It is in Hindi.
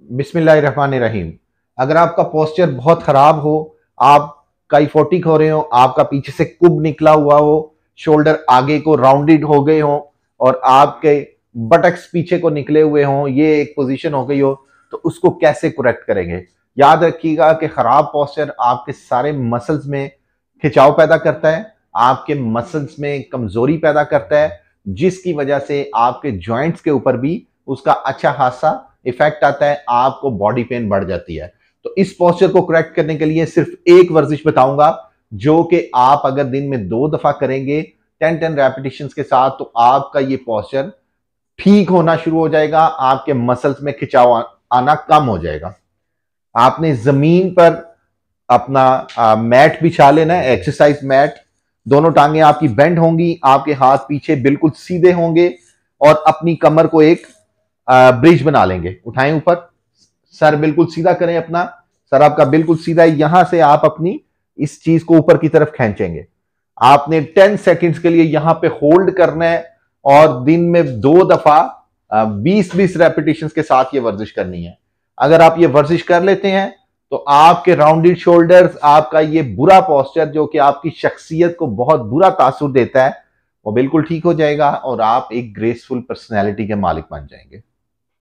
बिस्मिल्लाहिर्रहमानिर्रहीम। अगर आपका पोस्चर बहुत खराब हो, आप काइफोटिक हो रहे हो, आपका पीछे से कुब निकला हुआ हो, शोल्डर आगे को राउंडेड हो गए हो और आपके बटक्स पीछे को निकले हुए हों, ये एक पोजीशन हो गई हो, तो उसको कैसे करेक्ट करेंगे? याद रखिएगा कि खराब पोस्चर आपके सारे मसल्स में खिंचाव पैदा करता है, आपके मसल्स में कमजोरी पैदा करता है, जिसकी वजह से आपके जॉइंट्स के ऊपर भी उसका अच्छा खासा इफेक्ट आता है, आपको बॉडी पेन बढ़ जाती है। तो इस पोस्चर को करेक्ट करने के लिए सिर्फ एक वर्जिश बताऊंगा, जो कि आप अगर दिन में 2 दफा करेंगे 10-10 रेपिटेशंस के साथ, तो आपका ये पोस्चर ठीक होना शुरू हो जाएगा, आपके मसल्स में खिंचाव आना कम हो जाएगा। आपने जमीन पर अपना मैट बिछा लेना है, एक्सरसाइज मैट। दोनों टांगे आपकी बेंड होंगी, आपके हाथ पीछे बिल्कुल सीधे होंगे और अपनी कमर को एक ब्रिज बना लेंगे। उठाएं ऊपर, सर बिल्कुल सीधा करें अपना, सर आपका बिल्कुल सीधा है। यहां से आप अपनी इस चीज को ऊपर की तरफ खींचेंगे। आपने 10 सेकेंड्स के लिए यहां पे होल्ड करना है और दिन में 2 दफा 20-20 रेपिटेशंस के साथ ये वर्जिश करनी है। अगर आप ये वर्जिश कर लेते हैं तो आपके राउंडेड शोल्डर्स, आपका ये बुरा पोस्चर जो कि आपकी शख्सियत को बहुत बुरा तासुर देता है, वो बिल्कुल ठीक हो जाएगा और आप एक ग्रेसफुल पर्सनैलिटी के मालिक बन जाएंगे।